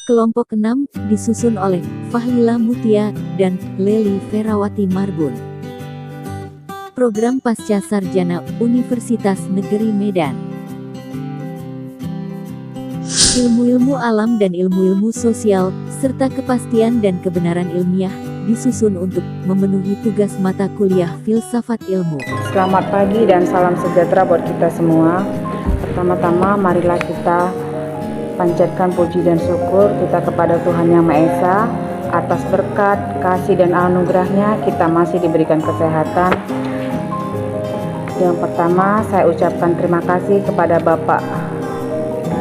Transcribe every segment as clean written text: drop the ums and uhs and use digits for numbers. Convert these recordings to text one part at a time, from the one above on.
Kelompok 6 disusun oleh Fahlila Mutia dan Leli Ferawati Marbun. Program Pasca Sarjana Universitas Negeri Medan. Ilmu-ilmu alam dan ilmu-ilmu sosial, serta kepastian dan kebenaran ilmiah, disusun untuk memenuhi tugas mata kuliah filsafat ilmu. Selamat pagi dan salam sejahtera buat kita semua. Pertama-tama marilah kita panjatkan puji dan syukur kita kepada Tuhan Yang Maha Esa atas berkat, kasih dan anugerahnya kita masih diberikan kesehatan. Yang pertama saya ucapkan terima kasih kepada Bapak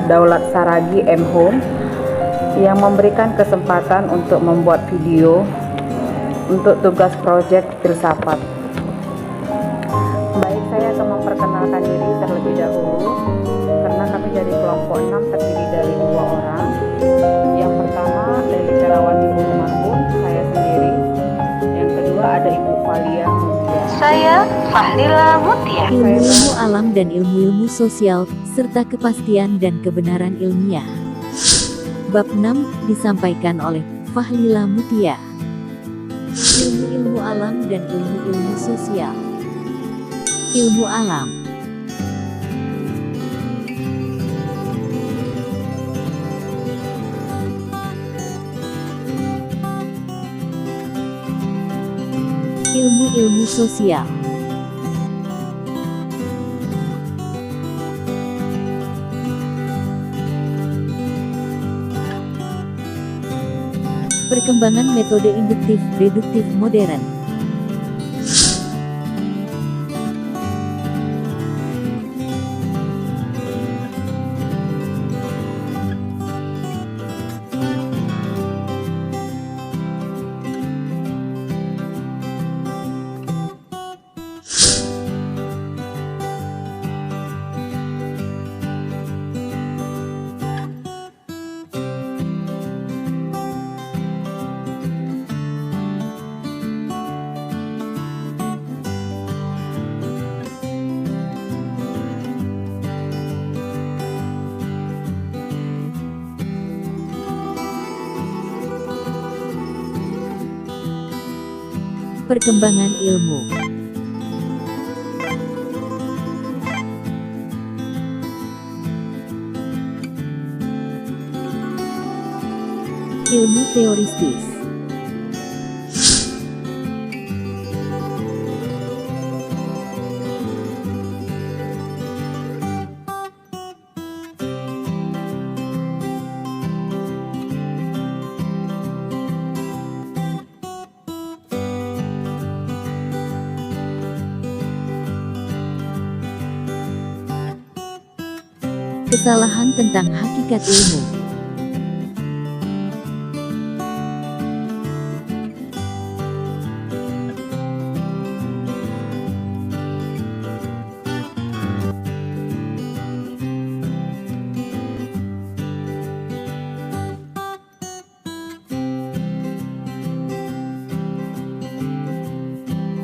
Daulat Saragi M. Hum yang memberikan kesempatan untuk membuat video untuk tugas proyek filsafat. Baik, saya akan memperkenalkan diri terlebih dahulu karena kami dari kelompok 6 terdiri dari 2 orang. Yang pertama Leli Ferawati Marbun, saya sendiri. Yang kedua ada Ibu Fahlila Mutia. Saya Fahlila Mutia. Ilmu-ilmu alam dan ilmu-ilmu sosial, serta kepastian dan kebenaran ilmiah. Bab 6 disampaikan oleh Fahlila Mutia. Ilmu-ilmu alam dan ilmu-ilmu sosial. Ilmu alam. Ilmu-ilmu sosial. Perkembangan metode induktif-deduktif modern. Perkembangan ilmu. Ilmu teoristis. Kesalahan tentang hakikat ilmu.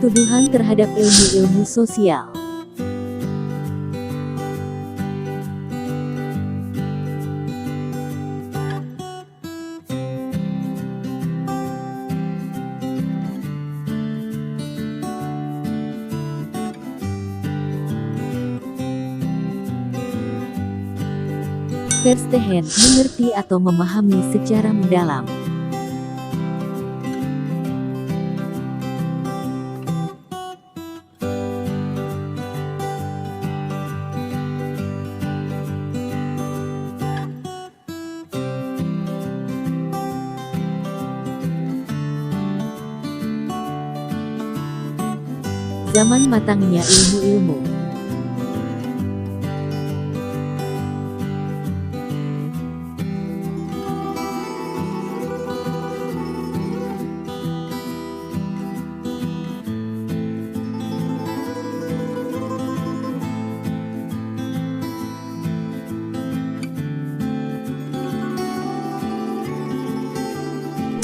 Tuduhan terhadap ilmu-ilmu sosial. Verstehen, mengerti atau memahami secara mendalam. Zaman matangnya ilmu-ilmu.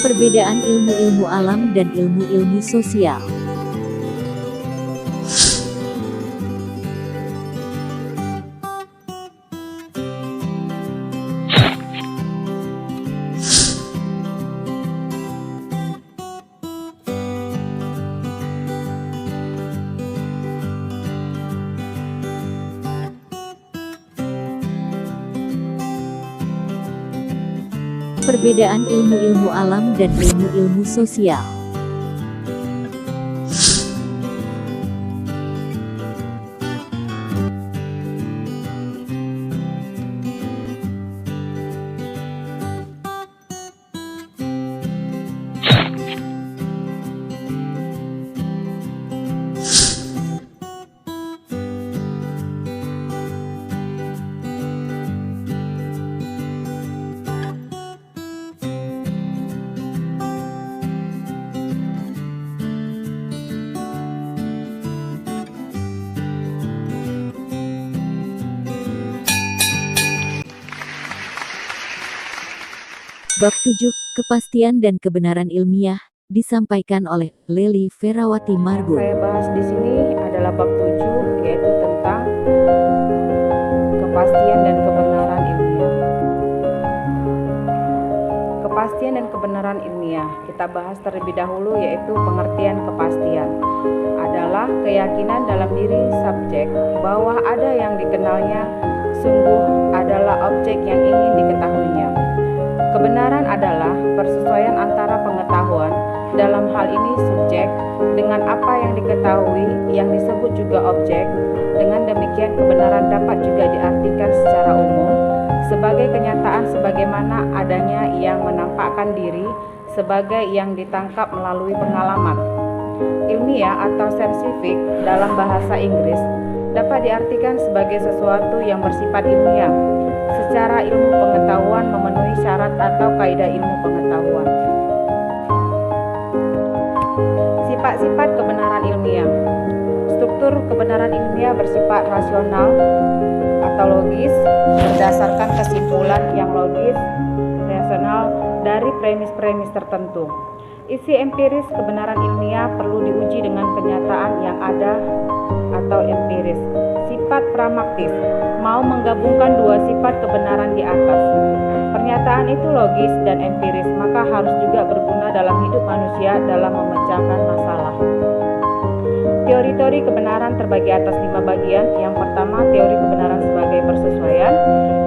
Perbedaan ilmu-ilmu alam dan ilmu-ilmu sosial. Perbedaan ilmu-ilmu alam dan ilmu-ilmu sosial. Bab 7, Kepastian dan Kebenaran Ilmiah, disampaikan oleh Lely Ferawati Marbun. Saya bahas di sini adalah bab 7, yaitu tentang kepastian dan kebenaran ilmiah. Kepastian dan kebenaran ilmiah. Kita bahas terlebih dahulu, yaitu pengertian kepastian adalah keyakinan dalam diri subjek bahwa ada yang dikenalnya sungguh adalah objek yang ingin diketahuinya. Kebenaran adalah persesuaian antara pengetahuan, dalam hal ini subjek, dengan apa yang diketahui yang disebut juga objek. Dengan demikian kebenaran dapat juga diartikan secara umum sebagai kenyataan sebagaimana adanya yang menampakkan diri sebagai yang ditangkap melalui pengalaman. Ilmiah atau scientific dalam bahasa Inggris dapat diartikan sebagai sesuatu yang bersifat ilmiah secara ilmu pengetahuan memenuhi syarat atau kaidah ilmu pengetahuan. Sifat-sifat kebenaran ilmiah. Struktur kebenaran ilmiah bersifat rasional atau logis berdasarkan kesimpulan yang logis, rasional dari premis-premis tertentu. Isi empiris kebenaran ilmiah perlu diuji dengan kenyataan yang ada atau empiris. Sifat pragmatis mau menggabungkan dua sifat kebenaran di atas. Pernyataan itu logis dan empiris, maka harus juga berguna dalam hidup manusia dalam memecahkan masalah. Teori-teori kebenaran terbagi atas 5 bagian. Yang pertama, teori kebenaran sebagai persesuaian.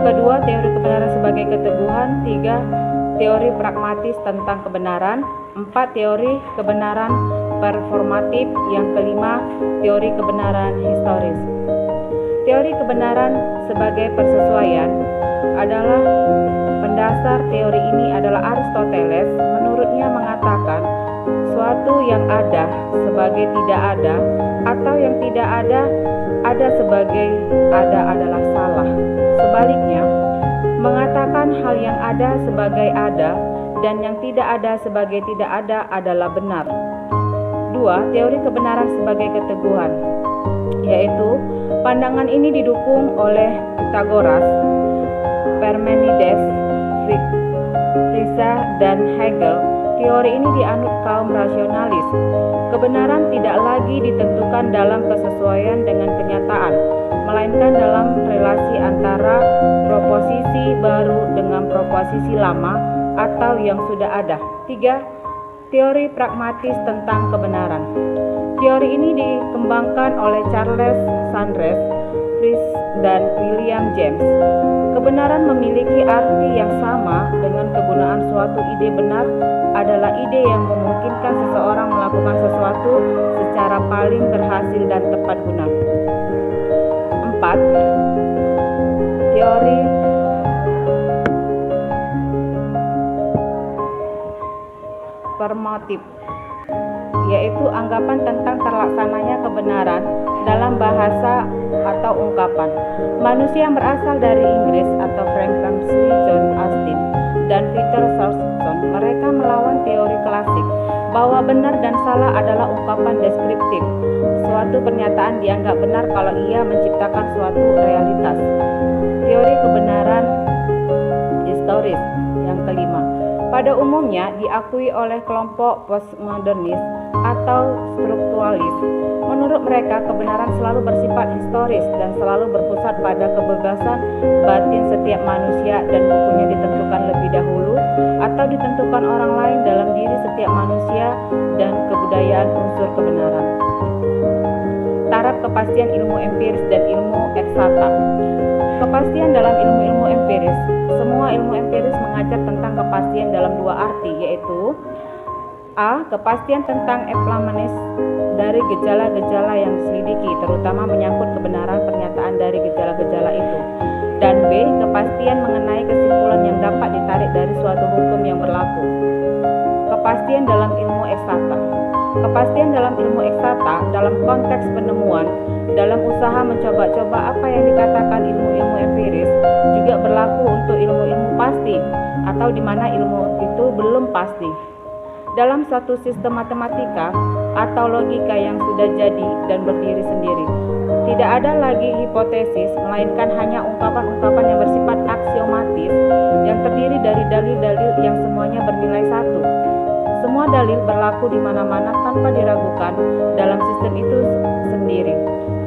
Kedua, teori kebenaran sebagai keteguhan. 3, teori pragmatis tentang kebenaran. 4, teori kebenaran performatif. Yang kelima, teori kebenaran historis. Teori kebenaran sebagai persesuaian adalah pendasar teori ini adalah Aristoteles. Menurutnya mengatakan suatu yang ada sebagai tidak ada atau yang tidak ada sebagai ada adalah salah. Sebaliknya, mengatakan hal yang ada sebagai ada dan yang tidak ada sebagai tidak ada adalah benar. 2. Teori kebenaran sebagai keteguhan, yaitu pandangan ini didukung oleh Pythagoras, Parmenides, Fichte, dan Hegel. Teori ini dianut kaum rasionalis. Kebenaran tidak lagi ditentukan dalam kesesuaian dengan kenyataan, melainkan dalam relasi antara proposisi baru dengan proposisi lama atau yang sudah ada. 3. Teori pragmatis tentang kebenaran. Teori ini dikembangkan oleh Charles Sanders, Peirce, dan William James. Kebenaran memiliki arti yang sama dengan kegunaan suatu ide. Benar adalah ide yang memungkinkan seseorang melakukan sesuatu secara paling berhasil dan tepat guna. 4. Teori performatif, yaitu anggapan tentang terlaksananya kebenaran dalam bahasa atau ungkapan. Manusia yang berasal dari Inggris atau Franklin John Austin dan Peter Shortson, mereka melawan teori klasik bahwa benar dan salah adalah ungkapan deskriptif. Suatu pernyataan dianggap benar kalau ia menciptakan suatu realitas. Teori kebenaran historis yang kelima, pada umumnya diakui oleh kelompok postmodernis atau strukturalis. Menurut mereka, kebenaran selalu bersifat historis dan selalu berpusat pada kebebasan batin setiap manusia dan bukunya ditentukan lebih dahulu atau ditentukan orang lain dalam diri setiap manusia dan kebudayaan unsur kebenaran. Taraf kepastian ilmu empiris dan ilmu eksakta. Kepastian dalam ilmu-ilmu empiris. Semua ilmu empiris mengajar tentang kepastian kepastian dalam dua arti, yaitu A. Kepastian tentang epimnesis dari gejala-gejala yang diselidiki, terutama menyangkut kebenaran pernyataan dari gejala-gejala itu. Dan B. Kepastian mengenai kesimpulan yang dapat ditarik dari suatu hukum yang berlaku. Kepastian dalam ilmu ekstata. Kepastian dalam ilmu ekstata dalam konteks penemuan, dalam usaha mencoba-coba apa yang dikatakan ilmu-ilmu empiris, juga berlaku untuk ilmu-ilmu pasti, atau di mana ilmu itu belum pasti. Dalam suatu sistem matematika atau logika yang sudah jadi dan berdiri sendiri, tidak ada lagi hipotesis, melainkan hanya ungkapan-ungkapan yang bersifat aksiomatis yang terdiri dari dalil-dalil yang semuanya bernilai satu. Semua dalil berlaku di mana-mana tanpa diragukan dalam sistem itu sendiri.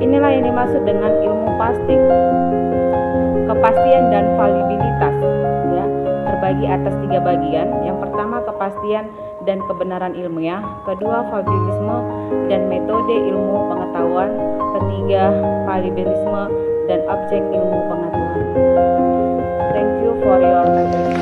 Inilah yang dimaksud dengan ilmu pasti. Kepastian dan validitas, ya, terbagi atas 3 bagian. Yang pertama, kepastian dan kebenaran ilmiah. Kedua, validisme dan metode ilmu pengetahuan. Ketiga, validisme dan objek ilmu pengetahuan. Thank you for your attention.